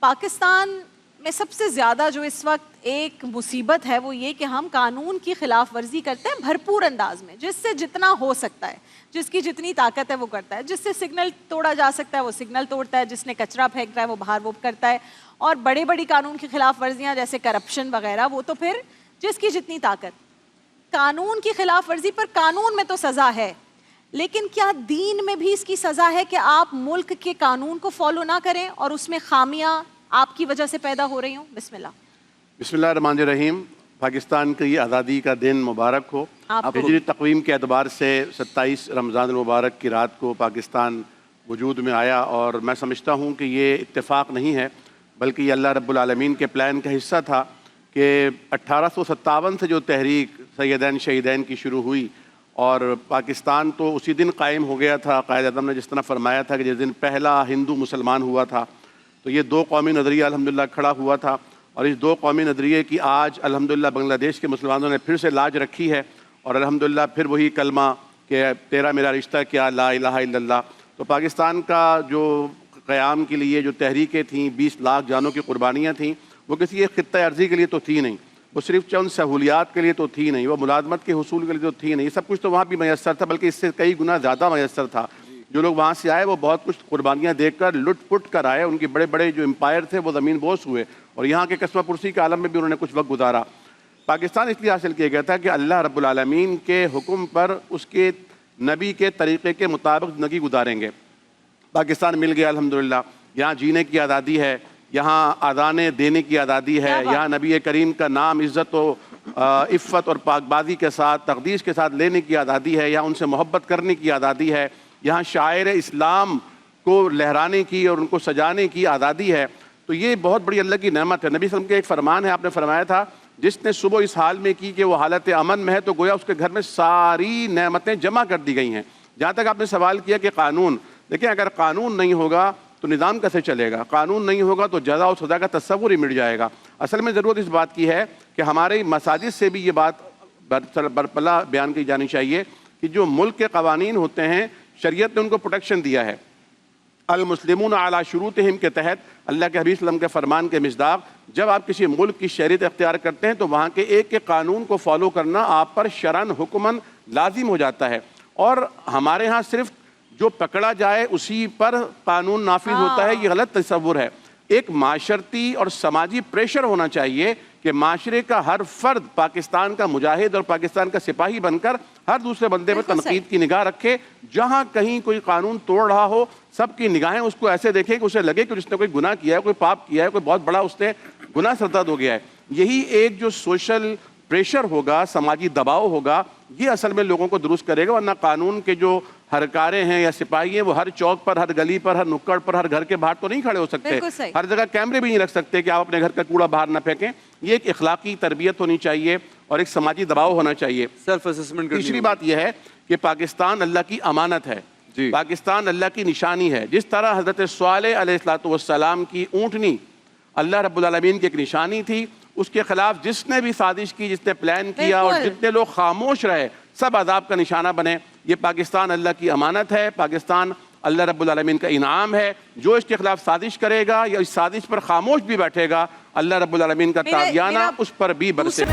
پاکستان میں سب سے زیادہ جو اس وقت ایک مصیبت ہے وہ یہ کہ ہم قانون کی خلاف ورزی کرتے ہیں بھرپور انداز میں، جس سے جتنا ہو سکتا ہے، جس کی جتنی طاقت ہے وہ کرتا ہے، جس سے سگنل توڑا جا سکتا ہے وہ سگنل توڑتا ہے، جس نے کچرا پھینکتا ہے وہ باہر وہ کرتا ہے، اور بڑی بڑی قانون کی خلاف ورزیاں جیسے کرپشن وغیرہ وہ تو پھر جس کی جتنی طاقت۔ قانون کی خلاف ورزی پر قانون میں تو سزا ہے، لیکن کیا دین میں بھی اس کی سزا ہے کہ آپ ملک کے قانون کو فالو نہ کریں اور اس میں خامیاں آپ کی وجہ سے پیدا ہو رہی ہوں؟ بسم اللہ۔ بسم اللہ الرحمن الرحیم۔ پاکستان کی آزادی کا دن مبارک ہو۔ ہجری تقویم کے اعتبار سے 27 رمضان المبارک کی رات کو پاکستان وجود میں آیا، اور میں سمجھتا ہوں کہ یہ اتفاق نہیں ہے بلکہ یہ اللہ رب العالمین کے پلان کا حصہ تھا کہ 1857 سے جو تحریک سیدین شہیدین کی شروع ہوئی اور پاکستان تو اسی دن قائم ہو گیا تھا۔ قائد اعظم نے جس طرح فرمایا تھا کہ جس دن پہلا ہندو مسلمان ہوا تھا، تو یہ دو قومی نظریہ الحمدللہ کھڑا ہوا تھا، اور اس دو قومی نظریے کی آج الحمدللہ بنگلہ دیش کے مسلمانوں نے پھر سے لاج رکھی ہے، اور الحمدللہ پھر وہی کلمہ کہ تیرا میرا رشتہ کیا، لا الہ الا اللہ۔ تو پاکستان کا جو قیام کے لیے جو تحریکیں تھیں، 20 لاکھ جانوں کی قربانیاں تھیں، وہ کسی ایک خطہ ارضی کے لیے تو تھی نہیں، وہ صرف چند سہولیات کے لیے تو تھی نہیں، وہ ملازمت کے حصول کے لیے تو تھی نہیں، سب کچھ تو وہاں بھی میسر تھا، بلکہ اس سے کئی گنا زیادہ میسر تھا۔ جو لوگ وہاں سے آئے وہ بہت کچھ قربانیاں دے کر لٹ پٹ کر آئے، ان کے بڑے بڑے جو امپائر تھے وہ زمین بوس ہوئے، اور یہاں کے قصبہ پرسی کے عالم میں بھی انہوں نے کچھ وقت گزارا۔ پاکستان اس لیے حاصل کیا گیا تھا کہ اللہ رب العالمین کے حکم پر اس کے نبی کے طریقے کے مطابق زندگی گزاریں گے۔ پاکستان مل گیا الحمدللہ، یہاں جینے کی آزادی ہے، یہاں اذانیں دینے کی آزادی ہے، یہاں نبی کریم کا نام عزت و عفت اور پاک بازی کے ساتھ تقدیس کے ساتھ لینے کی آزادی ہے، یہاں ان سے محبت کرنے کی آزادی ہے، یہاں شاعر اسلام کو لہرانے کی اور ان کو سجانے کی آزادی ہے۔ تو یہ بہت بڑی اللہ کی نعمت ہے۔ نبی صلی اللہ علیہ وسلم کے ایک فرمان ہے، آپ نے فرمایا تھا جس نے صبح اس حال میں کی کہ وہ حالت امن میں ہے تو گویا اس کے گھر میں ساری نعمتیں جمع کر دی گئی ہیں۔ جہاں تک آپ نے سوال کیا کہ قانون، دیکھیں اگر قانون نہیں ہوگا تو نظام کیسے چلے گا؟ قانون نہیں ہوگا تو جزا و سزا کا تصور ہی مٹ جائے گا۔ اصل میں ضرورت اس بات کی ہے کہ ہمارے مساجد سے بھی یہ بات برپلا بیان کی جانی چاہیے کہ جو ملک کے قوانین ہوتے ہیں، شریعت نے ان کو پروٹیکشن دیا ہے۔ المسلمون علی شروطہم کے تحت اللہ کے حبیب صلی اللہ علیہ وسلم کے فرمان کے مصداق جب آپ کسی ملک کی شریعت اختیار کرتے ہیں تو وہاں کے ایک قانون کو فالو کرنا آپ پر شرعاً حکماً لازم ہو جاتا ہے، اور ہمارے ہاں صرف جو پکڑا جائے اسی پر قانون نافذ ہوتا ہے، یہ غلط تصور ہے۔ ایک معاشرتی اور سماجی پریشر ہونا چاہیے کہ معاشرے کا ہر فرد پاکستان کا مجاہد اور پاکستان کا سپاہی بن کر ہر دوسرے بندے پر تنقید کی نگاہ رکھے، جہاں کہیں کوئی قانون توڑ رہا ہو سب کی نگاہیں اس کو ایسے دیکھیں کہ اسے لگے کہ جس نے کوئی گناہ کیا ہے، کوئی پاپ کیا ہے، کوئی بہت بڑا اس نے گناہ سرزد ہو گیا ہے۔ یہی ایک جو سوشل پریشر ہوگا، سماجی دباؤ ہوگا، یہ اصل میں لوگوں کو درست کرے گا، ورنہ قانون کے جو ہرکارے ہیں یا سپاہی ہیں وہ ہر چوک پر، ہر گلی پر، ہر نکڑ پر، ہر گھر کے باہر تو نہیں کھڑے ہو سکتے، ہر جگہ کیمرے بھی نہیں رکھ سکتے کہ آپ اپنے گھر کا کوڑا باہر نہ پھینکیں۔ یہ ایک اخلاقی تربیت ہونی چاہیے اور ایک سماجی دباؤ ہونا چاہیے۔ Self assessment. تیسری بات یہ ہے کہ پاکستان اللہ کی امانت ہے، پاکستان اللہ کی نشانی ہے۔ جس طرح حضرت صالح علیہ السلام کی اونٹنی اللہ رب العالمین کی ایک نشانی تھی، اس کے خلاف جس نے بھی سازش کی، جس نے پلان کیا اور جتنے لوگ خاموش رہے، سب عذاب کا نشانہ بنے۔ یہ پاکستان اللہ کی امانت ہے، پاکستان اللہ رب العالمین کا انعام ہے۔ جو اس کے خلاف سازش کرے گا یا اس سازش پر خاموش بھی بیٹھے گا، اللہ رب العالمین کا تابیانہ اس پر بھی برسے۔